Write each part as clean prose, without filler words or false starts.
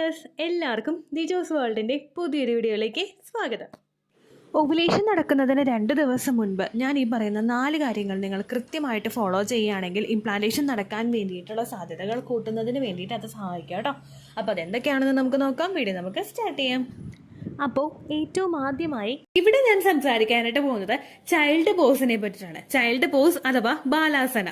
Viewers, എല്ലാവർക്കും ദിജോസ് വേൾഡിൻ്റെ പുതിയൊരു വീഡിയോയിലേക്ക് സ്വാഗതം. ഓവുലേഷൻ നടക്കുന്നതിന് 2 ദിവസം മുൻപ് ഞാൻ ഈ പറയുന്ന 4 കാര്യങ്ങൾ നിങ്ങൾ കൃത്യമായിട്ട് ഫോളോ ചെയ്യുകയാണെങ്കിൽ ഇംപ്ലാന്റേഷൻ നടക്കാൻ വേണ്ടിയിട്ടുള്ള സാധ്യതകൾ കൂട്ടുന്നതിന് വേണ്ടിയിട്ട് അത് സഹായിക്കുക കേട്ടോ. അപ്പോൾ അതെന്തൊക്കെയാണെന്ന് നമുക്ക് നോക്കാം. വീഡിയോ നമുക്ക് സ്റ്റാർട്ട് ചെയ്യാം. അപ്പോൾ ഏറ്റവും ആദ്യമായി ഇവിടെ ഞാൻ സംസാരിക്കാനായിട്ട് പോകുന്നത് ചൈൽഡ് പോസിനെ പറ്റിയിട്ടാണ്. ചൈൽഡ് പോസ് അഥവാ ബാലാസന.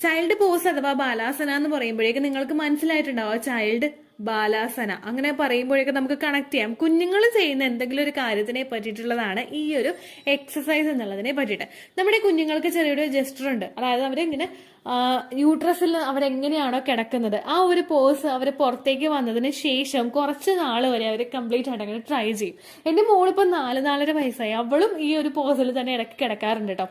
ചൈൽഡ് പോസ് അഥവാ ബാലാസന എന്ന് പറയുമ്പോഴേക്ക് നിങ്ങൾക്ക് മനസ്സിലായിട്ടുണ്ടാവുക ചൈൽഡ് ബാലാസന അങ്ങനെ പറയുമ്പോഴേക്ക് നമുക്ക് കണക്ട് ചെയ്യാം. കുഞ്ഞുങ്ങൾ ചെയ്യുന്ന എന്തെങ്കിലും ഒരു കാര്യത്തിനെ പറ്റിയിട്ടുള്ളതാണ് ഈ ഒരു എക്സസൈസ് എന്നുള്ളതിനെ പറ്റിയിട്ട്. നമ്മുടെ കുഞ്ഞുങ്ങൾക്ക് ചെറിയൊരു ജസ്റ്റർ ഉണ്ട്, അതായത് അവരെങ്ങനെ യൂട്രസിൽ അവരെങ്ങനെയാണോ കിടക്കുന്നത് ആ ഒരു പോസ് അവർ പുറത്തേക്ക് വന്നതിന് ശേഷം കുറച്ച് നാൾ വരെ അവർ കംപ്ലീറ്റ് ആയിട്ട് അങ്ങനെ ട്രൈ ചെയ്യും. എൻ്റെ മോളിപ്പോൾ 4-4.5 വയസ്സായി, അവളും ഈ ഒരു പോസിൽ തന്നെ ഇടയ്ക്ക് കിടക്കാറുണ്ട് കേട്ടോ.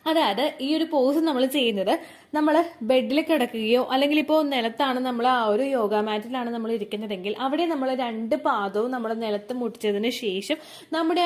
അതായത് ഈ ഒരു പോസ് നമ്മൾ ചെയ്യുന്നത് നമ്മൾ ബെഡിൽ കിടക്കുകയോ അല്ലെങ്കിൽ ഇപ്പോൾ നിലത്താണ് നമ്മൾ ആ ഒരു യോഗ മാറ്റിലാണ് നമ്മൾ ഇരിക്കുന്നതെങ്കിൽ അവിടെ നമ്മൾ 2 പാദവും നമ്മൾ നിലത്ത് മുട്ടിച്ചതിന് ശേഷം നമ്മുടെ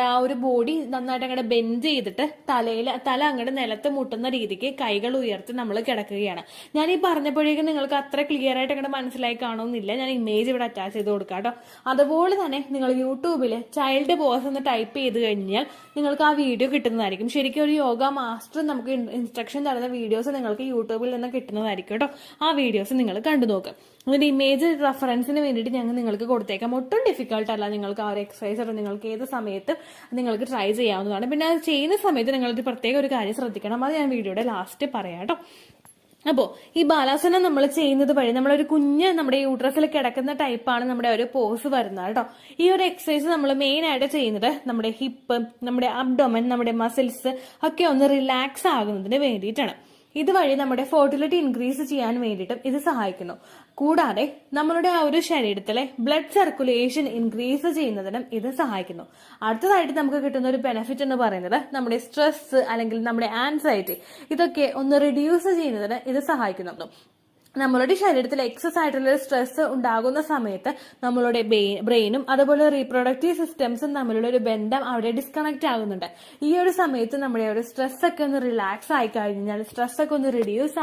ആ ഒരു ബോഡി നന്നായിട്ട് അങ്ങോട്ട് ബെൻഡ് ചെയ്തിട്ട് തല അങ്ങോട്ട് നിലത്ത് മുട്ടുന്ന രീതിക്ക് കൈകൾ ഉയർത്തി നമ്മൾ കിടക്കുകയാണ്. ഞാൻ ഈ പറഞ്ഞപ്പോഴേക്കും നിങ്ങൾക്ക് അത്ര ക്ലിയർ ആയിട്ട് അങ്ങോട്ട് മനസ്സിലായി കാണുമെന്നില്ല, ഞാൻ ഇമേജ് ഇവിടെ അറ്റാച്ച് ചെയ്ത് കൊടുക്കാം കേട്ടോ. അതുപോലെ തന്നെ നിങ്ങൾ യൂട്യൂബിൽ ചൈൽഡ് പോസ് എന്ന് ടൈപ്പ് ചെയ്ത് കഴിഞ്ഞാൽ നിങ്ങൾക്ക് ആ വീഡിയോ കിട്ടുന്നതായിരിക്കും. ശരിക്കും ഒരു യോഗ മാസ്റ്റർ നമുക്ക് ഇൻസ്ട്രക്ഷൻ തരുന്ന വീഡിയോസ് നിങ്ങൾക്ക് യൂട്യൂബിൽ നിന്ന് കിട്ടുന്നതായിരിക്കും കേട്ടോ. ആ വീഡിയോസ് നിങ്ങൾ കണ്ടു നോക്കുക. അതിന്റെ ഇമേജ് റെഫറൻസിന് വേണ്ടിയിട്ട് ഞങ്ങൾ നിങ്ങൾക്ക് കൊടുത്തേക്കാം. ഒട്ടും ഡിഫിക്കൾട്ട് അല്ല. നിങ്ങൾക്ക് ആ ഒരു എക്സസൈസ് നിങ്ങൾക്ക് ഏത് സമയത്ത് നിങ്ങൾക്ക് ട്രൈ ചെയ്യാവുന്നതാണ്. പിന്നെ അത് ചെയ്യുന്ന സമയത്ത് നിങ്ങളൊരു പ്രത്യേക ഒരു കാര്യം ശ്രദ്ധിക്കണം, അത് ഞാൻ വീഡിയോയുടെ ലാസ്റ്റ് പറയാം കേട്ടോ. അപ്പോൾ ഈ ബാലാസനം നമ്മൾ ചെയ്യുന്നത് വഴി നമ്മളൊരു കുഞ്ഞ് നമ്മുടെ യൂട്രസിൽ കിടക്കുന്ന ടൈപ്പാണ് നമ്മുടെ ഒരു പോസ് വരുന്നത് കേട്ടോ. ഈ ഒരു എക്സസൈസ് നമ്മൾ മെയിൻ ആയിട്ട് ചെയ്യുന്നത് നമ്മുടെ ഹിപ്പ്, നമ്മുടെ അബ്ഡോമൻ, നമ്മുടെ മസിൽസ് ഒക്കെ ഒന്ന് റിലാക്സ് ആകുന്നതിന് വേണ്ടിയിട്ടാണ്. ഇതുവഴി നമ്മുടെ ഫെർട്ടിലിറ്റി ഇൻക്രീസ് ചെയ്യാൻ വേണ്ടിയിട്ടും ഇത് സഹായിക്കുന്നു. കൂടാതെ നമ്മളുടെ ആ ഒരു ശരീരത്തിലെ ബ്ലഡ് സർക്കുലേഷൻ ഇൻക്രീസ് ചെയ്യുന്നതിനും ഇത് സഹായിക്കുന്നു. അടുത്തതായിട്ട് നമുക്ക് കിട്ടുന്ന ഒരു ബെനിഫിറ്റ് എന്ന് പറയുന്നത് നമ്മുടെ സ്ട്രെസ് അല്ലെങ്കിൽ നമ്മുടെ ആൻസൈറ്റി ഇതൊക്കെ ഒന്ന് റിഡ്യൂസ് ചെയ്യുന്നതിന് ഇത് സഹായിക്കുന്നു. നമ്മളുടെ ശരീരത്തിൽ എക്സസ് ആയിട്ടുള്ള സ്ട്രെസ് ഉണ്ടാകുന്ന സമയത്ത് നമ്മളുടെ ബ്രെയിനും അതുപോലെ റീപ്രൊഡക്റ്റീവ് സിസ്റ്റംസും തമ്മിലുള്ള ഒരു ബന്ധം അവിടെ ഡിസ്കണക്ട് ആകുന്നുണ്ട്. ഈ ഒരു സമയത്ത് നമ്മുടെ ഒരു സ്ട്രെസ് ഒക്കെ ഒന്ന് റിലാക്സ് ആയി കഴിഞ്ഞാൽ, സ്ട്രെസ് ഒക്കെ ഒന്ന് റിഡ്യൂസ്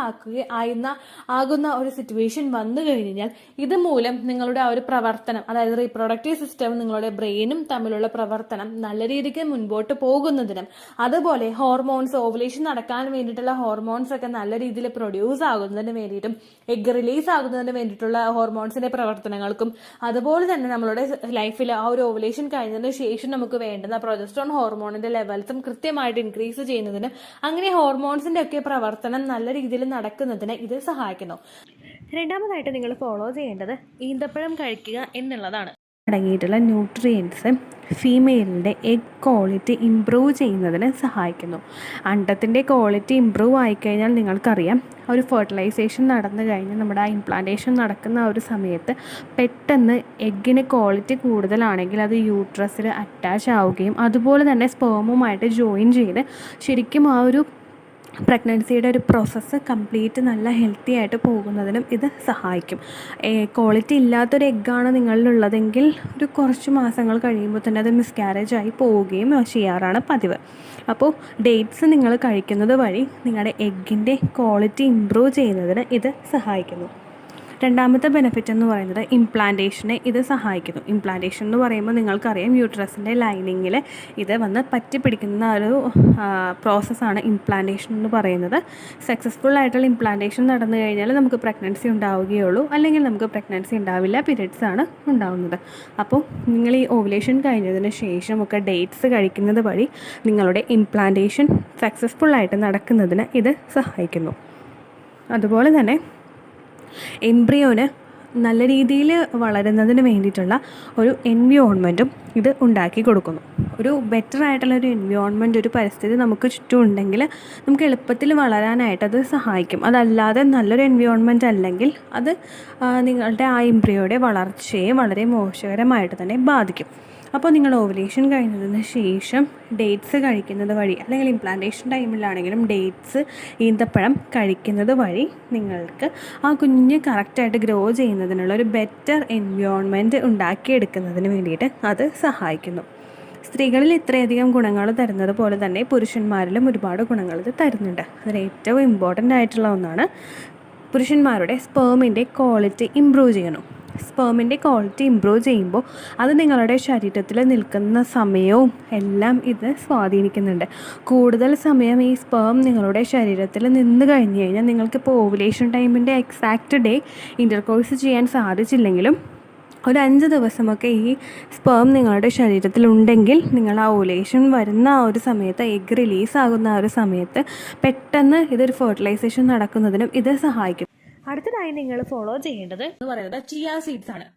ആകുന്ന ഒരു സിറ്റുവേഷൻ വന്നു കഴിഞ്ഞാൽ ഇതുമൂലം നിങ്ങളുടെ ആ ഒരു പ്രവർത്തനം, അതായത് റീപ്രൊഡക്റ്റീവ് സിസ്റ്റവും നിങ്ങളുടെ ബ്രെയിനും തമ്മിലുള്ള പ്രവർത്തനം നല്ല രീതിക്ക് മുൻപോട്ട് പോകുന്നതിനും അതുപോലെ ഹോർമോൺസ്, ഓവുലേഷൻ നടക്കാൻ വേണ്ടിയിട്ടുള്ള ഹോർമോൺസ് ഒക്കെ നല്ല രീതിയിൽ പ്രൊഡ്യൂസ് ആകുന്നതിന് വേണ്ടിയിട്ടും എഗ് റിലീസ് ആകുന്നതിന് വേണ്ടിയിട്ടുള്ള ഹോർമോൺസിന്റെ പ്രവർത്തനങ്ങൾക്കും അതുപോലെ തന്നെ നമ്മളുടെ ലൈഫിൽ ആ ഒരു ഓവുലേഷൻ കഴിഞ്ഞതിന് ശേഷം നമുക്ക് വേണ്ടുന്ന പ്രൊജസ്ട്രോൺ ഹോർമോണിന്റെ ലെവൽസും കൃത്യമായിട്ട് ഇൻക്രീസ് ചെയ്യുന്നതിന്, അങ്ങനെ ഹോർമോൺസിന്റെ ഒക്കെ പ്രവർത്തനം നല്ല രീതിയിൽ നടക്കുന്നതിന് ഇത് സഹായിക്കുന്നു. രണ്ടാമതായിട്ട് നിങ്ങൾ ഫോളോ ചെയ്യേണ്ടത് ഈന്തപ്പഴം കഴിക്കുക എന്നുള്ളതാണ്. അടങ്ങിയിട്ടുള്ള ന്യൂട്രിയൻസ് ഫീമെയിലിൻ്റെ എഗ് ക്വാളിറ്റി ഇംപ്രൂവ് ചെയ്യുന്നതിന് സഹായിക്കുന്നു. അണ്ടത്തിൻ്റെ ക്വാളിറ്റി ഇംപ്രൂവ് ആയിക്കഴിഞ്ഞാൽ നിങ്ങൾക്കറിയാം ഒരു ഫെർട്ടിലൈസേഷൻ നടന്നു കഴിഞ്ഞാൽ നമ്മുടെ ആ ഇംപ്ലാന്റേഷൻ നടക്കുന്ന ആ ഒരു സമയത്ത് പെട്ടെന്ന് എഗ്ഗിന് ക്വാളിറ്റി കൂടുതലാണെങ്കിൽ അത് യൂട്രസിൽ അറ്റാച്ച് ആവുകയും അതുപോലെ തന്നെ സ്പേമുമായിട്ട് ജോയിൻ ചെയ്ത് ശരിക്കും ആ ഒരു പ്രഗ്നൻസിയുടെ ഒരു പ്രോസസ്സ് കംപ്ലീറ്റ് നല്ല ഹെൽത്തി ആയിട്ട് പോകുന്നതിനും ഇത് സഹായിക്കും. ക്വാളിറ്റി ഇല്ലാത്തൊരു എഗ്ഗാണ് നിങ്ങളിലുള്ളതെങ്കിൽ ഒരു കുറച്ച് മാസങ്ങൾ കഴിയുമ്പോൾ തന്നെ അത് മിസ്കാരേജ് ആയി പോവുകയും ചെയ്യാറാണ് പതിവ്. അപ്പോൾ ഡേറ്റ്സ് നിങ്ങൾ കഴിക്കുന്നത് വഴി നിങ്ങളുടെ എഗ്ഗിൻ്റെ ക്വാളിറ്റി ഇംപ്രൂവ് ചെയ്യുന്നതിന് ഇത് സഹായിക്കുന്നു. രണ്ടാമത്തെ ബെനിഫിറ്റ് എന്ന് പറയുന്നത് ഇംപ്ലാന്റേഷനെ ഇത് സഹായിക്കുന്നു. ഇംപ്ലാന്റേഷൻ എന്ന് പറയുമ്പോൾ നിങ്ങൾക്കറിയാം യൂട്രസിൻ്റെ ലൈനിങ്ങിൽ ഇത് വന്ന് പറ്റിപ്പിടിക്കുന്ന ഒരു പ്രോസസ്സാണ് ഇംപ്ലാന്റേഷൻ എന്ന് പറയുന്നത്. സക്സസ്ഫുൾ ആയിട്ടുള്ള ഇംപ്ലാന്റേഷൻ നടന്നു കഴിഞ്ഞാൽ നമുക്ക് പ്രഗ്നൻസി ഉണ്ടാവുകയുള്ളൂ, അല്ലെങ്കിൽ നമുക്ക് പ്രഗ്നൻസി ഉണ്ടാവില്ല, പീരിയഡ്സ് ആണ് ഉണ്ടാവുന്നത്. അപ്പോൾ നിങ്ങൾ ഈ ഓവുലേഷൻ കഴിഞ്ഞതിന് ശേഷമൊക്കെ ഡേറ്റ്സ് കഴിക്കുന്നത് വഴി നിങ്ങളുടെ ഇംപ്ലാന്റേഷൻ സക്സസ്ഫുൾ ആയിട്ട് നടക്കുന്നതിന് ഇത് സഹായിക്കുന്നു. അതുപോലെ തന്നെ എംബ്രിയോന് നല്ല രീതിയിൽ വളരുന്നതിന് വേണ്ടിയിട്ടുള്ള ഒരു എൻവിയോൺമെൻറ്റും ഇത് ഉണ്ടാക്കി കൊടുക്കുന്നു. ഒരു ബെറ്റർ ആയിട്ടുള്ളൊരു എൻവിയോൺമെൻറ്റ്, ഒരു പരിസ്ഥിതി നമുക്ക് ചുറ്റും ഉണ്ടെങ്കിൽ നമുക്ക് എളുപ്പത്തിൽ വളരാനായിട്ട് അത് സഹായിക്കും. അതല്ലാതെ നല്ലൊരു എൻവിയോൺമെൻറ്റ് അല്ലെങ്കിൽ അത് നിങ്ങളുടെ ആ എംബ്രിയോയുടെ വളർച്ചയെ വളരെ മോശകരമായിട്ട് തന്നെ ബാധിക്കും. അപ്പോൾ നിങ്ങൾ ഓവുലേഷൻ കഴിഞ്ഞതിന് ശേഷം ഡേറ്റ്സ് കഴിക്കുന്നത് വഴി, അല്ലെങ്കിൽ ഇംപ്ലാന്റേഷൻ ടൈമിലാണെങ്കിലും ഡേറ്റ്സ്, ഈന്തപ്പഴം കഴിക്കുന്നത് വഴി നിങ്ങൾക്ക് ആ കുഞ്ഞ് കറക്റ്റായിട്ട് ഗ്രോ ചെയ്യുന്നതിനുള്ള ഒരു ബെറ്റർ എൻവയോൺമെൻറ്റ് ഉണ്ടാക്കിയെടുക്കുന്നതിന് വേണ്ടിയിട്ട് അത് സഹായിക്കുന്നു. സ്ത്രീകളിൽ ഇത്രയധികം ഗുണങ്ങൾ തരുന്നത് പോലെ തന്നെ പുരുഷന്മാരിലും ഒരുപാട് ഗുണങ്ങൾ ഇത് തരുന്നുണ്ട്. അതിൽ ഏറ്റവും ഇമ്പോർട്ടൻ്റ് ആയിട്ടുള്ള ഒന്നാണ് പുരുഷന്മാരുടെ സ്പേമിൻ്റെ ക്വാളിറ്റി ഇമ്പ്രൂവ് ചെയ്യണം. സ്പേമിൻ്റെ ക്വാളിറ്റി ഇമ്പ്രൂവ് ചെയ്യുമ്പോൾ അത് നിങ്ങളുടെ ശരീരത്തിൽ നിൽക്കുന്ന സമയവും എല്ലാം ഇത് സ്വാധീനിക്കുന്നുണ്ട്. കൂടുതൽ സമയം ഈ സ്പേം നിങ്ങളുടെ ശരീരത്തിൽ നിന്ന് കഴിഞ്ഞ് കഴിഞ്ഞാൽ നിങ്ങൾക്കിപ്പോൾ ഓവുലേഷൻ ടൈമിൻ്റെ എക്സാക്റ്റ് ഡേ ഇൻ്റർകോഴ്സ് ചെയ്യാൻ സാധിച്ചില്ലെങ്കിലും ഒരു 5 ദിവസമൊക്കെ ഈ സ്പേം നിങ്ങളുടെ ശരീരത്തിലുണ്ടെങ്കിൽ നിങ്ങൾ ആ ഓവുലേഷൻ വരുന്ന ആ ഒരു സമയത്ത്, എഗ് റിലീസ് ആകുന്ന ആ ഒരു സമയത്ത് പെട്ടെന്ന് ഇതൊരു ഫെർട്ടിലൈസേഷൻ നടക്കുന്നതിനും ഇത് സഹായിക്കും. അടുത്തതായി നിങ്ങൾ ഫോളോ ചെയ്യേണ്ടത് എന്ന് പറയുന്നത് ചിയ സീഡ്സ് ആണ്.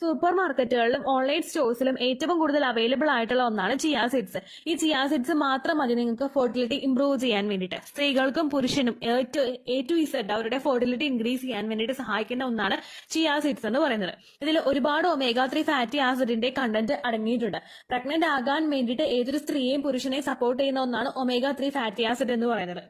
സൂപ്പർ മാർക്കറ്റുകളിലും ഓൺലൈൻ സ്റ്റോഴ്സിലും ഏറ്റവും കൂടുതൽ അവൈലബിൾ ആയിട്ടുള്ള ഒന്നാണ് ചിയ സീഡ്സ്. ഈ ചിയ സീഡ്സ് മാത്രം മതി നിങ്ങൾക്ക് ഫെർട്ടിലിറ്റി ഇംപ്രൂവ് ചെയ്യാൻ വേണ്ടിയിട്ട്. സ്ത്രീകൾക്കും പുരുഷനും A to Z അവരുടെ ഫെർട്ടിലിറ്റി ഇൻക്രീസ് ചെയ്യാൻ വേണ്ടിയിട്ട് സഹായിക്കുന്ന ഒന്നാണ് ചിയ സീഡ്സ് എന്ന് പറയുന്നത്. ഇതിൽ ഒരുപാട് omega-3 ഫാറ്റി ആസിഡിന്റെ കണ്ടന്റ് അടങ്ങിയിട്ടുണ്ട്. പ്രഗ്നന്റ് ആകാൻ വേണ്ടിയിട്ട് ഏതൊരു സ്ത്രീയെയും പുരുഷനെയും സപ്പോർട്ട് ചെയ്യുന്ന ഒന്നാണ് omega-3 ഫാറ്റി ആസിഡ് എന്ന് പറയുന്നത്.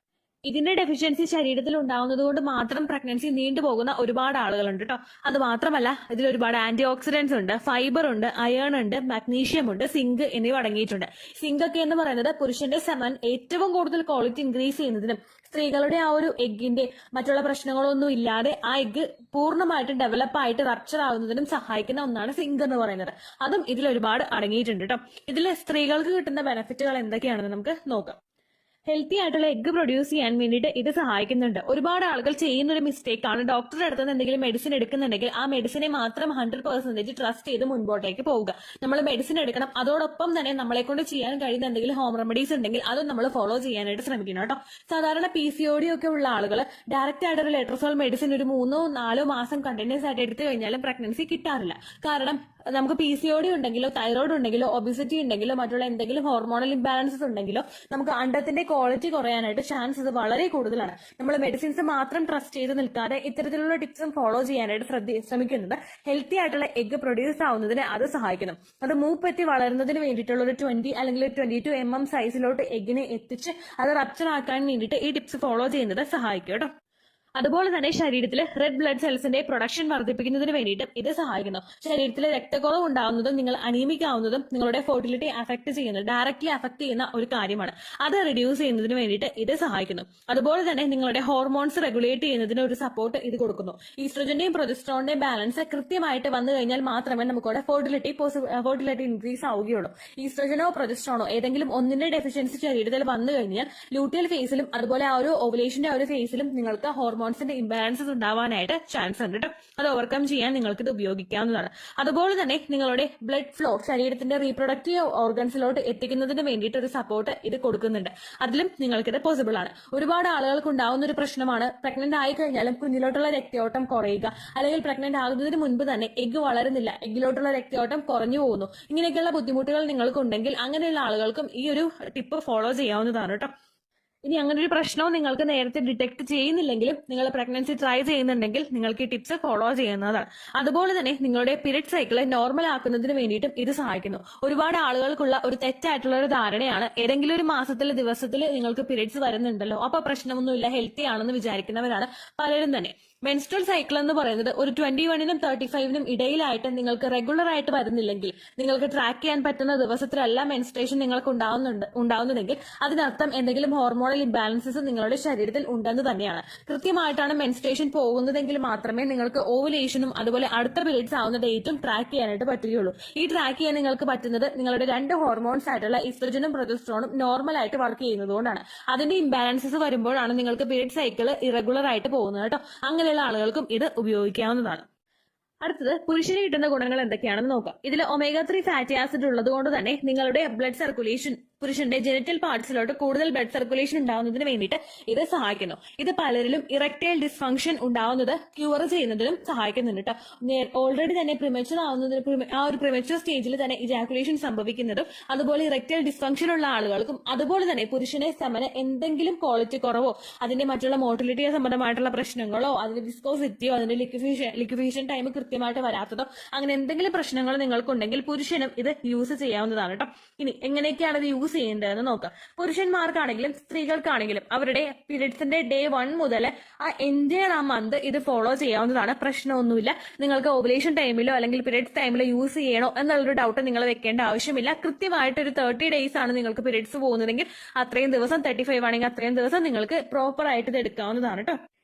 ഇതിന്റെ ഡെഫിഷ്യൻസി ശരീരത്തിൽ ഉണ്ടാവുന്നത് കൊണ്ട് മാത്രം പ്രഗ്നൻസി നീണ്ടുപോകുന്ന ഒരുപാട് ആളുകളുണ്ട് കേട്ടോ. അത് മാത്രമല്ല ഇതിൽ ഒരുപാട് ആന്റി ഓക്സിഡൻസ് ഉണ്ട്, ഫൈബർ ഉണ്ട്, അയേൺ ഉണ്ട്, മാഗ്നീഷ്യം ഉണ്ട്, സിങ്ക് എന്നിവ അടങ്ങിയിട്ടുണ്ട്. സിങ്ക് ഒക്കെ എന്ന് പറയുന്നത് പുരുഷന്റെ സെമൻ ഏറ്റവും കൂടുതൽ ക്വാളിറ്റി ഇൻക്രീസ് ചെയ്യുന്നതിനും സ്ത്രീകളുടെ ആ ഒരു എഗ്ഗിന്റെ മറ്റുള്ള പ്രശ്നങ്ങളൊന്നും ഇല്ലാതെ ആ എഗ്ഗ് പൂർണ്ണമായിട്ട് ഡെവലപ്പായിട്ട് റപ്ചർ ആവുന്നതിനും സഹായിക്കുന്ന ഒന്നാണ് സിങ്ക് എന്ന് പറയുന്നത്. അതും ഇതിൽ ഒരുപാട് അടങ്ങിയിട്ടുണ്ട് കേട്ടോ. ഇതിൽ സ്ത്രീകൾക്ക് കിട്ടുന്ന ബെനിഫിറ്റുകൾ എന്തൊക്കെയാണെന്ന് നമുക്ക് നോക്കാം. ഹെൽത്തി ആയിട്ടുള്ള എഗ്ഗ് പ്രൊഡ്യൂസ് ചെയ്യാൻ വേണ്ടിയിട്ട് ഇത് സഹായിക്കുന്നുണ്ട്. ഒരുപാട് ആളുകൾ ചെയ്യുന്ന ഒരു മിസ്റ്റേക്ക് ആണ്, ഡോക്ടറുടെ അടുത്ത് നിന്ന് എന്തെങ്കിലും മെഡിസിൻ എടുക്കുന്നുണ്ടെങ്കിൽ ആ മെഡിസിനെ മാത്രം 100% ട്രസ്റ്റ് ചെയ്ത് മുൻപോട്ടേക്ക് പോവുക. നമ്മൾ മെഡിസിൻ എടുക്കണം, അതോടൊപ്പം തന്നെ നമ്മളെ കൊണ്ട് ചെയ്യാൻ കഴിയുന്ന എന്തെങ്കിലും ഹോം റെമഡീസ് ഉണ്ടെങ്കിൽ അതും നമ്മൾ ഫോളോ ചെയ്യാനായിട്ട് ശ്രമിക്കണം കേട്ടോ. സാധാരണ PCOD ഒക്കെ ഉള്ള ആളുകൾ ഡയറക്റ്റ് ആയിട്ട് ഒരു ലെട്രോസോൾ മെഡിസിൻ ഒരു 3-4 മാസം കണ്ടിന്യൂസ് ആയിട്ട് എടുത്തു കഴിഞ്ഞാലും പ്രഗ്നൻസി കിട്ടാറില്ല. കാരണം നമുക്ക് PCOD ഉണ്ടെങ്കിലോ തൈറോയ്ഡ് ഉണ്ടെങ്കിലോ ഒബിസിറ്റി ഉണ്ടെങ്കിലോ മറ്റുള്ള എന്തെങ്കിലും ഹോർമോണൽ ഇംബാലൻസസ് ഉണ്ടെങ്കിലോ നമുക്ക് അണ്ടത്തിന്റെ ക്വാളിറ്റി കുറയാനായിട്ട് ചാൻസ് ഇത് വളരെ കൂടുതലാണ്. നമ്മൾ മെഡിസിൻസ് മാത്രം ട്രസ്റ്റ് ചെയ്ത് നിൽക്കാതെ ഇത്തരത്തിലുള്ള ടിപ്സും ഫോളോ ചെയ്യാനായിട്ട് ശ്രമിക്കുന്നത് ഹെൽത്തി ആയിട്ടുള്ള എഗ്ഗ് പ്രൊഡ്യൂസ് ആവുന്നതിന് അത് സഹായിക്കുന്നു. അത് മൂപ്പെത്തി വളരുന്നതിന് വേണ്ടിയിട്ടുള്ള ഒരു 20 അല്ലെങ്കിൽ 22 mm സൈസിലോട്ട് എഗ്ഗിനെ എത്തിച്ച് അത് റപ്ചർ ആക്കാൻ വേണ്ടിയിട്ട് ഈ ടിപ്സ് ഫോളോ ചെയ്യുന്നത് സഹായിക്കും കേട്ടോ. അതുപോലെ തന്നെ ശരീരത്തിൽ റെഡ് ബ്ലഡ് സെൽസിന്റെ പ്രൊഡക്ഷൻ വർദ്ധിപ്പിക്കുന്നതിന് വേണ്ടിയിട്ട് ഇത് സഹായിക്കുന്നു. ശരീരത്തിൽ രക്തക്കുറവ് ഉണ്ടാവുന്നതും നിങ്ങൾ അനീമിക് ആവുന്നതും നിങ്ങളുടെ ഫെർട്ടിലിറ്റി ഡയറക്റ്റ്ലി അഫക്ട് ചെയ്യുന്ന ഒരു കാര്യമാണ്. അത് റിഡ്യൂസ് ചെയ്യുന്നതിന് വേണ്ടിയിട്ട് ഇത് സഹായിക്കുന്നു. അതുപോലെ തന്നെ നിങ്ങളുടെ ഹോർമോൺസ് റെഗുലേറ്റ് ചെയ്യുന്നതിന് ഒരു സപ്പോർട്ട് ഇത് കൊടുക്കുന്നു. ഈസ്ട്രോജന്റെയും പ്രൊജസ്ട്രോണിന്റെയും ബാലൻസ് കൃത്യമായിട്ട് വന്നു കഴിഞ്ഞാൽ മാത്രമേ നമുക്കവിടെ ഫെർട്ടിലിറ്റി ഇൻക്രീസ് ആവുകയുള്ളൂ. ഈസ്ട്രോജനോ പ്രൊജസ്ട്രോണോ ഏതെങ്കിലും ഒന്നിന്റെ ഡെഫിഷ്യൻസി ശരീരത്തിൽ വന്നു കഴിഞ്ഞാൽ ലൂട്ടിയൽ ഫേസിലും അതുപോലെ ആ ഒരു ഓവുലേഷന്റെ ആ ഒരു ഫേസിലും നിങ്ങൾക്ക് ഹോർമോൺസിന്റെ ഇംബാലൻസസ് ഉണ്ടാവാനായിട്ട് ചാൻസ് ഉണ്ട് കേട്ടോ. അത് ഓവർകം ചെയ്യാൻ നിങ്ങൾക്ക് ഇത് ഉപയോഗിക്കാവുന്നതാണ്. അതുപോലെ തന്നെ നിങ്ങളുടെ ബ്ലഡ് ഫ്ലോ ശരീരത്തിന്റെ റീപ്രൊഡക്റ്റീവ് ഓർഗൻസിലോട്ട് എത്തിക്കുന്നതിന് വേണ്ടിയിട്ട് ഒരു സപ്പോർട്ട് ഇത് കൊടുക്കുന്നുണ്ട്. അതിലും നിങ്ങൾക്കിത് പോസിബിൾ ആണ്. ഒരുപാട് ആളുകൾക്ക് ഉണ്ടാവുന്ന ഒരു പ്രശ്നമാണ് പ്രഗ്നന്റ് ആയി കഴിഞ്ഞാലും കുഞ്ഞിലോട്ടുള്ള രക്തയോട്ടം കുറയുക, അല്ലെങ്കിൽ പ്രഗ്നന്റ് ആകുന്നതിന് മുൻപ് തന്നെ എഗ്ഗ് വളരുന്നില്ല, എഗ്ഗിലോട്ടുള്ള രക്തയോട്ടം കുറഞ്ഞു പോകുന്നു. ഇങ്ങനെയൊക്കെയുള്ള ബുദ്ധിമുട്ടുകൾ നിങ്ങൾക്കുണ്ടെങ്കിൽ അങ്ങനെയുള്ള ആളുകൾക്കും ഈ ഒരു ടിപ്പ് ഫോളോ ചെയ്യാവുന്നതാണ് കേട്ടോ. ഇനി അങ്ങനെ ഒരു പ്രശ്നവും നിങ്ങൾക്ക് നേരത്തെ ഡിറ്റക്ട് ചെയ്യുന്നില്ലെങ്കിലും നിങ്ങൾ പ്രഗ്നൻസി ട്രൈ ചെയ്യുന്നുണ്ടെങ്കിൽ നിങ്ങൾക്ക് ഈ ടിപ്സ് ഫോളോ ചെയ്യുന്നതാണ്. അതുപോലെ തന്നെ നിങ്ങളുടെ പീരിയഡ് സൈക്കിള് നോർമൽ ആക്കുന്നതിന് വേണ്ടിയിട്ടും ഇത് സഹായിക്കുന്നു. ഒരുപാട് ആളുകൾക്കുള്ള ഒരു തെറ്റായിട്ടുള്ള ഒരു ധാരണയാണ് ഏതെങ്കിലും ഒരു ദിവസത്തിൽ നിങ്ങൾക്ക് പീരിയഡ്സ് വരുന്നുണ്ടല്ലോ അപ്പൊ പ്രശ്നമൊന്നുമില്ല, ഹെൽത്തി ആണെന്ന് വിചാരിക്കുന്നവരാണ് പലരും തന്നെ. മെൻസ്ട്രൽ സൈക്കിൾ എന്ന് പറയുന്നത് ഒരു 21-നും 35-നും ഇടയിലായിട്ട് നിങ്ങൾക്ക് റെഗുലർ ആയിട്ട് വരുന്നില്ലെങ്കിൽ, നിങ്ങൾക്ക് ട്രാക്ക് ചെയ്യാൻ പറ്റുന്ന ദിവസത്തിലല്ല മെൻസ്ട്രേഷൻ നിങ്ങൾക്ക് ഉണ്ടാവുന്നതെങ്കിൽ അതിനർത്ഥം എന്തെങ്കിലും ഹോർമോണൽ ഇംബാലൻസസ് നിങ്ങളുടെ ശരീരത്തിൽ ഉണ്ടെന്ന് തന്നെയാണ്. കൃത്യമായിട്ടാണ് മെൻസ്ട്രേഷൻ പോകുന്നതെങ്കിൽ മാത്രമേ നിങ്ങൾക്ക് ഓവുലേഷനും അതുപോലെ അടുത്ത പീരീഡ്സ് ആവുന്ന ഡേറ്റും ട്രാക്ക് ചെയ്യാനായിട്ട് പറ്റുകയുള്ളൂ. ഈ ട്രാക്ക് ചെയ്യാൻ നിങ്ങൾക്ക് പറ്റുന്നത് നിങ്ങളുടെ 2 ഹോർമോൺസ് ആയിട്ടുള്ള ഈസ്ട്രജനും പ്രൊജസ്ട്രോണും നോർമൽ ആയിട്ട് വർക്ക് ചെയ്യുന്നതുകൊണ്ടാണ്. അതിന്റെ ഇംബാലൻസസ് വരുമ്പോഴാണ് നിങ്ങൾക്ക് പീരീഡ് സൈക്കിൾ ഇറഗുലർ ആയിട്ട് പോകുന്നത് കേട്ടോ. അങ്ങനെയുള്ള ആളുകൾക്കും ഇത് ഉപയോഗിക്കാവുന്നതാണ്. അടുത്തത് പുരുഷന് കിട്ടുന്ന ഗുണങ്ങൾ എന്തൊക്കെയാണെന്ന് നോക്കാം. ഇതിൽ omega-3 ഫാറ്റി ആസിഡ് ഉള്ളത് കൊണ്ട് തന്നെ നിങ്ങളുടെ ബ്ലഡ് സർക്കുലേഷൻ, പുരുഷന്റെ ജെനിറ്റൽ പാർട്സിലോട്ട് കൂടുതൽ ബ്ലഡ് സർക്കുലേഷൻ ഉണ്ടാവുന്നതിന് വേണ്ടിയിട്ട് ഇത് സഹായിക്കുന്നു. ഇത് പലരിലും ഇറക്ടൈൽ ഡിസ്ഫങ്ഷൻ ഉണ്ടാവുന്നത് ക്യൂർ ചെയ്യുന്നതിനും സഹായിക്കുന്നുണ്ട് കേട്ടോ. ഓൾറെഡി തന്നെ ആ ഒരു പ്രിമച്വർ സ്റ്റേജിൽ തന്നെ ഇജാക്കുലേഷൻ സംഭവിക്കുന്നതും അതുപോലെ ഇറക്ടൈൽ ഡിസ്ഫങ്ഷൻ ഉള്ള ആളുകൾക്കും അതുപോലെ തന്നെ പുരുഷനെ സമന എന്തെങ്കിലും ക്വാളിറ്റി കുറവോ അതിന്റെ മറ്റുള്ള മോട്ടിലിറ്റി സംബന്ധമായിട്ടുള്ള പ്രശ്നങ്ങളോ അതിന്റെ വിസ്കോസിറ്റിയോ അതിന്റെ ലിക്വിഫിക്കേഷൻ ടൈം കൃത്യമായിട്ട് വരാത്തതോ അങ്ങനെ എന്തെങ്കിലും പ്രശ്നങ്ങൾ നിങ്ങൾക്കുണ്ടെങ്കിൽ പുരുഷനും ഇത് യൂസ് ചെയ്യാവുന്നതാണ് കേട്ടോ. ഇനി എങ്ങനെയൊക്കെയാണ് ഇത് യൂസ് ചെയ്യേണ്ടതെന്ന് നോക്കാം. പുരുഷന്മാർക്കാണെങ്കിലും സ്ത്രീകൾക്കാണെങ്കിലും അവരുടെ പീരിയഡ്സിന്റെ ഡേ 1 മുതൽ ആ എൻറ്റയർ ആ മന്ത് ഇത് ഫോളോ ചെയ്യാവുന്നതാണ്. പ്രശ്നമൊന്നുമില്ല. നിങ്ങൾക്ക് ഓവുലേഷൻ ടൈമിലോ അല്ലെങ്കിൽ പീരിയഡ്സ് ടൈമിലോ യൂസ് ചെയ്യണോ എന്നുള്ളൊരു ഡൗട്ട് നിങ്ങൾ വെക്കേണ്ട ആവശ്യമില്ല. കൃത്യമായിട്ട് ഒരു 30 days ആണ് നിങ്ങൾക്ക് പീരിയഡ്സ് പോകുന്നതെങ്കിൽ അത്രയും ദിവസം, 35 ആണെങ്കിൽ അത്രയും ദിവസം നിങ്ങൾക്ക് പ്രോപ്പർ ആയിട്ട് ഇത് എടുക്കാവുന്നതാണ് കേട്ടോ.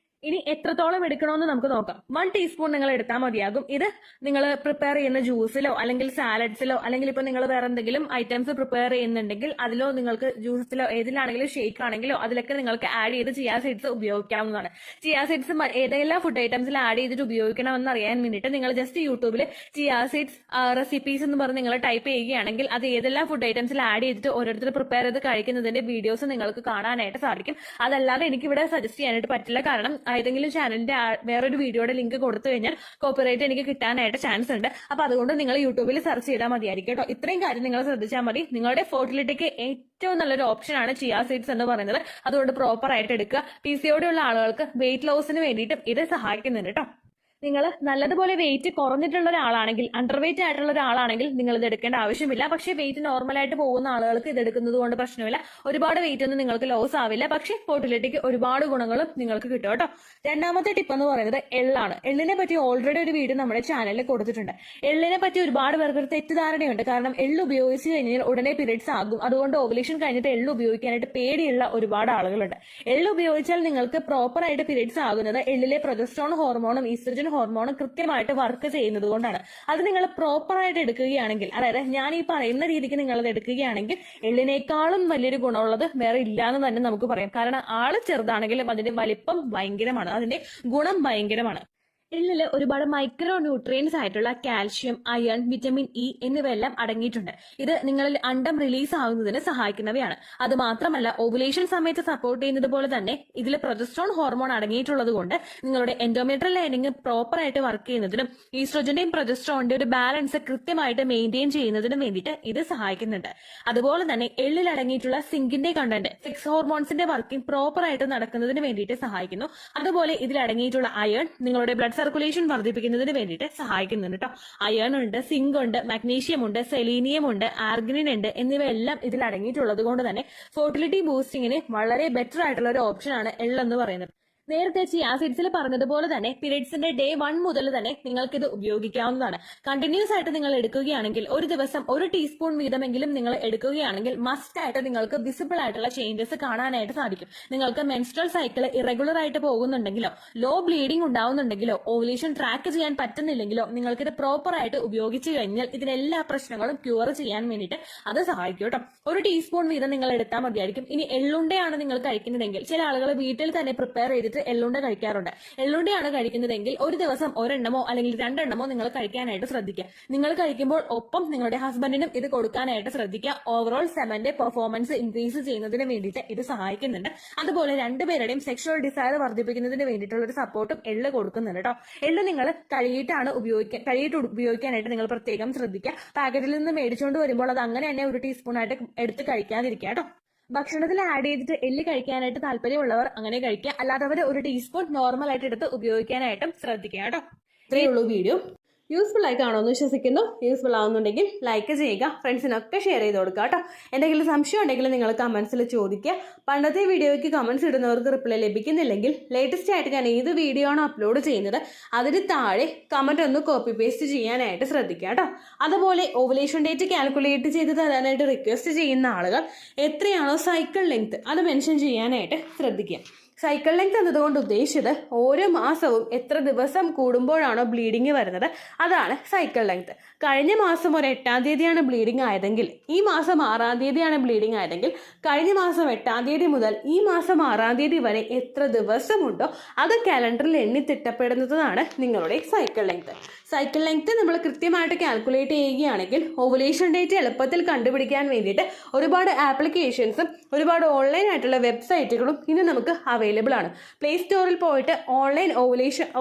ഇനി എത്രത്തോളം എടുക്കണമെന്ന് നമുക്ക് നോക്കാം. 1 ടീസ്പൂൺ നിങ്ങൾ എടുത്താൽ മതിയാകും. ഇത് നിങ്ങൾ പ്രിപ്പയർ ചെയ്യുന്ന ജ്യൂസിലോ അല്ലെങ്കിൽ സാലഡ്സിലോ അല്ലെങ്കിൽ ഇപ്പൊ നിങ്ങൾ വേറെ എന്തെങ്കിലും ഐറ്റംസ് പ്രിപ്പയർ ചെയ്യുന്നുണ്ടെങ്കിൽ അതിലോ നിങ്ങൾക്ക് ജ്യൂസിലോ ഏതിലാണെങ്കിലും ഷേക്ക് ആണെങ്കിലോ അതിലൊക്കെ നിങ്ങൾക്ക് ആഡ് ചെയ്ത് ചിയാ സീഡ്സ് ഉപയോഗിക്കാവുന്നതാണ്. ചിയാ സീഡ്സ് ഏതെല്ലാം ഫുഡ് ഐറ്റംസിൽ ആഡ് ചെയ്തിട്ട് ഉപയോഗിക്കണമെന്ന് അറിയാൻ വേണ്ടിയിട്ട് നിങ്ങൾ ജസ്റ്റ് യൂട്യൂബിൽ ചിയാ സീഡ്സ് റെസിപ്പീസ് എന്ന് പറഞ്ഞ് നിങ്ങൾ ടൈപ്പ് ചെയ്യുകയാണെങ്കിൽ അത് ഏതെല്ലാം ഫുഡ് ഐറ്റംസിൽ ആഡ് ചെയ്തിട്ട് ഓരോരുത്തർ പ്രിപ്പയർ ചെയ്ത് കഴിക്കുന്നതിന്റെ വീഡിയോസ് നിങ്ങൾക്ക് കാണാനായിട്ട് സാധിക്കും. അതല്ലാതെ എനിക്കിവിടെ സജസ്റ്റ് ചെയ്യാനായിട്ട് പറ്റില്ല. കാരണം ഏതെങ്കിലും ചാനലിന്റെ വേറൊരു വീഡിയോയുടെ ലിങ്ക് കൊടുത്തു കഴിഞ്ഞാൽ കോപ്പിറൈറ്റ് എനിക്ക് കിട്ടാനായിട്ട് ചാൻസ് ഉണ്ട്. അപ്പൊ അതുകൊണ്ട് നിങ്ങൾ യൂട്യൂബിൽ സെർച്ച് ചെയ്താൽ മതിയായിരിക്കും കേട്ടോ. ഇത്രയും കാര്യം നിങ്ങൾ ശ്രദ്ധിച്ചാൽ മതി. നിങ്ങളുടെ ഫെർട്ടിലിറ്റിക്ക് ഏറ്റവും നല്ലൊരു ഓപ്ഷനാണ് ചിയാ സീഡ്സ് എന്ന് പറയുന്നത്. അതുകൊണ്ട് പ്രോപ്പർ ആയിട്ട് എടുക്കുക. PCOD ഉള്ള ആളുകൾക്ക് വെയിറ്റ് ലോസിന് വേണ്ടിയിട്ടും ഇത് സഹായിക്കുന്നുണ്ട് കേട്ടോ. നിങ്ങൾ നല്ലതുപോലെ വെയിറ്റ് കുറഞ്ഞിട്ടുള്ള ഒരാളാണെങ്കിൽ, അണ്ടർ വെയിറ്റ് ആയിട്ടുള്ള ഒരാളാണെങ്കിൽ നിങ്ങൾ ഇത് എടുക്കേണ്ട ആവശ്യമില്ല. പക്ഷേ വെയിറ്റ് നോർമലായിട്ട് പോകുന്ന ആളുകൾക്ക് ഇത് എടുക്കുന്നത് കൊണ്ട് പ്രശ്നമില്ല. ഒരുപാട് വെയിറ്റ് ഒന്നും നിങ്ങൾക്ക് ലോസ് ആവില്ല. പക്ഷേ ഫെർട്ടിലിറ്റിക്ക് ഒരുപാട് ഗുണങ്ങളും നിങ്ങൾക്ക് കിട്ടും കേട്ടോ. രണ്ടാമത്തെ ടിപ്പ് എന്ന് പറയുന്നത് എള്ളാണ്. എള്ളിനെ പറ്റി ഓൾറെഡി ഒരു വീഡിയോ നമ്മുടെ ചാനലിൽ കൊടുത്തിട്ടുണ്ട്. എള്ളിനെ പറ്റി ഒരുപാട് പേർക്ക് ഒരു തെറ്റിദ്ധാരണയുണ്ട്. കാരണം എള്ള് ഉപയോഗിച്ച് കഴിഞ്ഞാൽ ഉടനെ പീരിയഡ്സ് ആകും. അതുകൊണ്ട് ഓവുലേഷൻ കഴിഞ്ഞിട്ട് എള്ള് ഉപയോഗിക്കാനായിട്ട് പേടിയുള്ള ഒരുപാട് ആളുകളുണ്ട്. എള്ള് ഉപയോഗിച്ചാൽ നിങ്ങൾക്ക് പ്രോപ്പർ ആയിട്ട് പീരിയഡ്സ് ആകുന്നത് എള്ളിലെ പ്രൊജസ്ട്രോൺ ഹോർമോണും ഈസ്ട്രജൻ ഹോർമോൺ കൃത്യമായിട്ട് വർക്ക് ചെയ്യുന്നത് കൊണ്ടാണ്. അത് നിങ്ങൾ പ്രോപ്പർ ആയിട്ട് എടുക്കുകയാണെങ്കിൽ, അതായത് ഞാൻ ഈ പറയുന്ന രീതിക്ക് നിങ്ങൾ അത് എടുക്കുകയാണെങ്കിൽ എള്ളിനേക്കാളും വലിയൊരു ഗുണമുള്ളത് വേറെ ഇല്ലാന്ന് തന്നെ നമുക്ക് പറയാം. കാരണം ആള് ചെറുതാണെങ്കിലും അതിന്റെ വലിപ്പം ഭയങ്കരമാണ്, അതിന്റെ ഗുണം ഭയങ്കരമാണ്. എള്ളില് ഒരുപാട് മൈക്രോ ന്യൂട്രിയൻസ് ആയിട്ടുള്ള കാൽഷ്യം, അയൺ, വിറ്റമിൻ ഇ എന്നിവയെല്ലാം അടങ്ങിയിട്ടുണ്ട്. ഇത് നിങ്ങളിൽ അണ്ടം റിലീസ് ആകുന്നതിന് സഹായിക്കുന്നവയാണ്. അത് മാത്രമല്ല ഓവുലേഷൻ സമയത്ത് സപ്പോർട്ട് ചെയ്യുന്നത് പോലെ തന്നെ ഇതിൽ പ്രൊജസ്ട്രോൺ ഹോർമോൺ അടങ്ങിയിട്ടുള്ളത് കൊണ്ട് നിങ്ങളുടെ എൻഡോമെട്രിയൽ ലൈനിങ് പ്രോപ്പർ ആയിട്ട് വർക്ക് ചെയ്യുന്നതിനും ഈസ്ട്രോജന്റെയും പ്രൊജസ്ട്രോണിന്റെ ഒരു ബാലൻസ് കൃത്യമായിട്ട് മെയിൻറ്റെയിൻ ചെയ്യുന്നതിനും വേണ്ടിയിട്ട് ഇത് സഹായിക്കുന്നുണ്ട്. അതുപോലെ തന്നെ എള്ളിൽ അടങ്ങിയിട്ടുള്ള സിങ്കിന്റെ കണ്ടന്റ് സെക്സ് ഹോർമോൺസിന്റെ വർക്കിംഗ് പ്രോപ്പർ ആയിട്ട് നടക്കുന്നതിന് വേണ്ടിയിട്ട് സഹായിക്കുന്നു. അതുപോലെ ഇതിൽ അടങ്ങിയിട്ടുള്ള അയൺ നിങ്ങളുടെ ബ്ലഡ് സർക്കുലേഷൻ വർദ്ധിപ്പിക്കുന്നതിന് വേണ്ടിയിട്ട് സഹായിക്കുന്നുണ്ട് കേട്ടോ. അയൺ ഉണ്ട്, സിങ്ക് ഉണ്ട്, മഗ്നീഷ്യം ഉണ്ട്, സെലീനിയം ഉണ്ട്, ആർഗിനിൻ ഉണ്ട് എന്നിവയെല്ലാം ഇതിൽ അടങ്ങിയിട്ടുള്ളത് കൊണ്ട് തന്നെ ഫെർട്ടിലിറ്റി ബൂസ്റ്റിങ്ങിന് വളരെ ബെറ്റർ ആയിട്ടുള്ള ഒരു ഓപ്ഷനാണ് എള്ളെന്ന് പറയുന്നത്. നേരത്തെ ചിയാ സീഡ്സിൽ പറഞ്ഞതുപോലെ തന്നെ പീരിയഡ്സിന്റെ ഡേ 1 മുതൽ തന്നെ നിങ്ങൾക്ക് ഇത് ഉപയോഗിക്കാവുന്നതാണ്. കണ്ടിന്യൂസ് ആയിട്ട് നിങ്ങൾ എടുക്കുകയാണെങ്കിൽ ഒരു ദിവസം 1 ടീസ്പൂൺ വീതമെങ്കിലും നിങ്ങൾ എടുക്കുകയാണെങ്കിൽ മസ്റ്റ് ആയിട്ട് നിങ്ങൾക്ക് വിസിബിൾ ആയിട്ടുള്ള ചേഞ്ചസ് കാണാനായിട്ട് സാധിക്കും. നിങ്ങൾക്ക് മെൻസ്ട്രൽ സൈക്കിൾ ഇറഗുലർ ആയിട്ട് പോകുന്നുണ്ടെങ്കിലോ ലോ ബ്ലീഡിംഗ് ഉണ്ടാവുന്നുണ്ടെങ്കിലോ ഓവുലേഷൻ ട്രാക്ക് ചെയ്യാൻ പറ്റുന്നില്ലെങ്കിലോ നിങ്ങൾക്ക് ഇത് പ്രോപ്പർ ആയിട്ട് ഉപയോഗിച്ചു കഴിഞ്ഞാൽ ഇതിനെല്ലാ പ്രശ്നങ്ങളും ക്യൂർ ചെയ്യാൻ വേണ്ടിയിട്ട് അത് സഹായിക്കും കേട്ടോ. 1 ടീസ്പൂൺ വീതം നിങ്ങൾ എടുത്താൽ മതിയായിരിക്കും. ഇനി എള്ളുണ്ടയാണ് നിങ്ങൾ കഴിക്കുന്നതെങ്കിൽ, ചില ആളുകൾ വീട്ടിൽ തന്നെ പ്രിപ്പയർ ചെയ്തിട്ട് എള്ളുണ്ട കഴിക്കാറുണ്ട്. എള്ളുണ്ടയാണ് കഴിക്കുന്നതെങ്കിൽ ഒരു ദിവസം ഒരെണ്ണമോ അല്ലെങ്കിൽ 2 എണ്ണമോ നിങ്ങൾ കഴിക്കാനായിട്ട് ശ്രദ്ധിക്കുക. നിങ്ങൾ കഴിക്കുമ്പോൾ ഒപ്പം നിങ്ങളുടെ ഹസ്ബൻഡിനും ഇത് കൊടുക്കാനായിട്ട് ശ്രദ്ധിക്കുക. ഓവറോൾ സെമന്റെ പെർഫോമൻസ് ഇൻക്രീസ് ചെയ്യുന്നതിന് വേണ്ടിയിട്ട് ഇത് സഹായിക്കുന്നുണ്ട്. അതുപോലെ രണ്ടുപേരുടെയും സെക്ഷുവൽ ഡിസയർ വർദ്ധിപ്പിക്കുന്നതിന് വേണ്ടിയിട്ടുള്ള ഒരു സപ്പോർട്ടും എള്ള് കൊടുക്കുന്നുണ്ട് കേട്ടോ. എള്ള് നിങ്ങൾ കഴുകിയിട്ട് ഉപയോഗിക്കാനായിട്ട് നിങ്ങൾ പ്രത്യേകം ശ്രദ്ധിക്കുക. പാക്കറ്റിൽ നിന്ന് മേടിച്ചുകൊണ്ട് വരുമ്പോൾ അത് അങ്ങനെ തന്നെ 1 ടീസ്പൂൺ ആയിട്ട് എടുത്ത് കഴിക്കാതിരിക്കുക കേട്ടോ. ഭക്ഷണത്തിൽ ആഡ് ചെയ്തിട്ട് എള്ളി കഴിക്കാനായിട്ട് താല്പര്യമുള്ളവർ അങ്ങനെ കഴിക്കുക. അല്ലാത്തവർ 1 ടീസ്പൂൺ നോർമൽ ആയിട്ട് എടുത്ത് ഉപയോഗിക്കാനായിട്ടും ശ്രദ്ധിക്കുക കേട്ടോ. ഇത്രയേ ഉള്ളൂ വീഡിയോ. യൂസ്ഫുൾ ആയി കാണുമെന്ന് വിശ്വസിക്കുന്നു. യൂസ്ഫുൾ ആവുന്നുണ്ടെങ്കിൽ ലൈക്ക് ചെയ്യുക, ഫ്രണ്ട്സിനൊക്കെ ഷെയർ ചെയ്ത് കൊടുക്കുക കേട്ടോ. എന്തെങ്കിലും സംശയം ഉണ്ടെങ്കിൽ നിങ്ങൾ കമൻസിൽ ചോദിക്കുക. പണ്ടത്തെ വീഡിയോയ്ക്ക് കമൻസ് ഇടുന്നവർക്ക് റിപ്ലൈ ലഭിക്കുന്നില്ലെങ്കിൽ ലേറ്റസ്റ്റ് ആയിട്ട് ഞാൻ ഏത് വീഡിയോ ആണോ അപ്ലോഡ് ചെയ്യുന്നത് അതിന് താഴെ കമൻറ്റ് ഒന്ന് കോപ്പി പേസ്റ്റ് ചെയ്യാനായിട്ട് ശ്രദ്ധിക്കുക കേട്ടോ. അതുപോലെ ഓവുലേഷൻ ഡേറ്റ് കാൽക്കുലേറ്റ് ചെയ്ത് തരാനായിട്ട് റിക്വസ്റ്റ് ചെയ്യുന്ന ആളുകൾ എത്രയാണോ സൈക്കിൾ ലെങ്ത് അത് മെൻഷൻ ചെയ്യാനായിട്ട് ശ്രദ്ധിക്കുക. സൈക്കിൾ ലെങ്ത് എന്നതുകൊണ്ട് ഉദ്ദേശിച്ചത് ഓരോ മാസവും എത്ര ദിവസം കൂടുമ്പോഴാണോ ബ്ലീഡിങ് വരുന്നത് അതാണ് സൈക്കിൾ ലെങ്ത്. കഴിഞ്ഞ മാസം ഒരു 8-ാം തീയതിയാണ് ബ്ലീഡിങ് ആയതെങ്കിൽ ഈ മാസം 6-ാം തീയതിയാണ് ബ്ലീഡിങ് ആയതെങ്കിൽ കഴിഞ്ഞ മാസം 8-ാം തീയതി മുതൽ ഈ മാസം 6-ാം തീയതി വരെ എത്ര ദിവസമുണ്ടോ അത് കാലണ്ടറിൽ എണ്ണി തിട്ടപ്പെടുന്നതാണ് നിങ്ങളുടെ സൈക്കിൾ ലെങ്ത്. സൈക്കിൾ ലെങ്ത് നമ്മൾ കൃത്യമായിട്ട് കാൽക്കുലേറ്റ് ചെയ്യുകയാണെങ്കിൽ ഓവുലേഷൻ ഡേറ്റ് എളുപ്പത്തിൽ കണ്ടുപിടിക്കാൻ വേണ്ടിയിട്ട് ഒരുപാട് ആപ്ലിക്കേഷൻസും ഒരുപാട് ഓൺലൈൻ ആയിട്ടുള്ള വെബ്സൈറ്റുകളും ഇന്ന് നമുക്ക് അവൈലബിൾ ആണ്. പ്ലേ സ്റ്റോറിൽ പോയിട്ട് ഓൺലൈൻ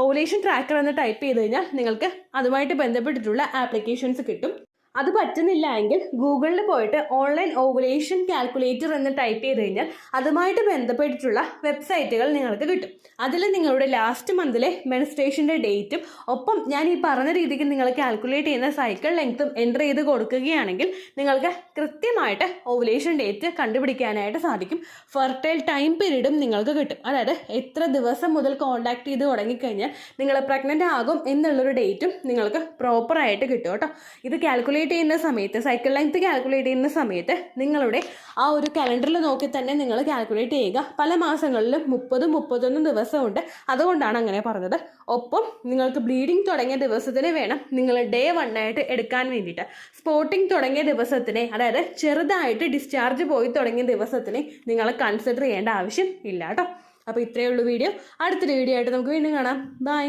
ഓവുലേഷൻ ട്രാക്കർ എന്ന് ടൈപ്പ് ചെയ്ത് കഴിഞ്ഞാൽ നിങ്ങൾക്ക് അതുമായിട്ട് ബന്ധപ്പെട്ടിട്ടുള്ള ആപ്ലിക്കേഷൻസ് കിട്ടും. അത് പറ്റുന്നില്ല എങ്കിൽ ഗൂഗിളിൽ പോയിട്ട് ഓൺലൈൻ ഓവുലേഷൻ കാൽക്കുലേറ്റർ എന്ന് ടൈപ്പ് ചെയ്ത് കഴിഞ്ഞാൽ അതുമായിട്ട് ബന്ധപ്പെട്ടിട്ടുള്ള വെബ്സൈറ്റുകൾ നിങ്ങൾക്ക് കിട്ടും. അതിൽ നിങ്ങളുടെ ലാസ്റ്റ് മന്തിലെ മെൻസ്ട്രേഷൻ്റെ ഡേറ്റും ഒപ്പം ഞാൻ ഈ പറഞ്ഞ രീതിക്ക് നിങ്ങൾ കാൽക്കുലേറ്റ് ചെയ്യുന്ന സൈക്കിൾ ലെങ്ത്തും എൻ്റർ ചെയ്ത് കൊടുക്കുകയാണെങ്കിൽ നിങ്ങൾക്ക് കൃത്യമായിട്ട് ഓവുലേഷൻ ഡേറ്റ് കണ്ടുപിടിക്കാനായിട്ട് സാധിക്കും. ഫെർട്ടൈൽ ടൈം പീരീഡും നിങ്ങൾക്ക് കിട്ടും. അതായത് എത്ര ദിവസം മുതൽ കോൺടാക്ട് ചെയ്ത് തുടങ്ങിക്കഴിഞ്ഞാൽ നിങ്ങൾ പ്രഗ്നൻ്റ് ആകും എന്നുള്ളൊരു ഡേറ്റും നിങ്ങൾക്ക് പ്രോപ്പറായിട്ട് കിട്ടും കേട്ടോ. ഇത് കാൽക്കുലേറ്റ് കാൽക്കുലേറ്റ് ചെയ്യുന്ന സമയത്ത്, സൈക്കിൾ ലെങ്ത് കാൽക്കുലേറ്റ് ചെയ്യുന്ന സമയത്ത് നിങ്ങളുടെ ആ ഒരു കലണ്ടറിൽ നോക്കി തന്നെ നിങ്ങൾ കാൽക്കുലേറ്റ് ചെയ്യുക. പല മാസങ്ങളിലും 30-31 ദിവസമുണ്ട്, അതുകൊണ്ടാണ് അങ്ങനെ പറഞ്ഞത്. ഒപ്പം നിങ്ങൾക്ക് ബ്ലീഡിങ് തുടങ്ങിയ ദിവസത്തിന് വേണം നിങ്ങൾ ഡേ 1 ആയിട്ട് എടുക്കാൻ വേണ്ടിയിട്ട്. സ്പോട്ടിങ് തുടങ്ങിയ ദിവസത്തിനെ, അതായത് ചെറുതായിട്ട് ഡിസ്ചാർജ് പോയി തുടങ്ങിയ ദിവസത്തിനെ നിങ്ങൾ കൺസിഡർ ചെയ്യേണ്ട ആവശ്യം ഇല്ല കേട്ടോ. അപ്പോൾ ഇത്രയേ ഉള്ളൂ വീഡിയോ. അടുത്തൊരു വീഡിയോ ആയിട്ട് നമുക്ക് വീണ്ടും കാണാം. ബൈ.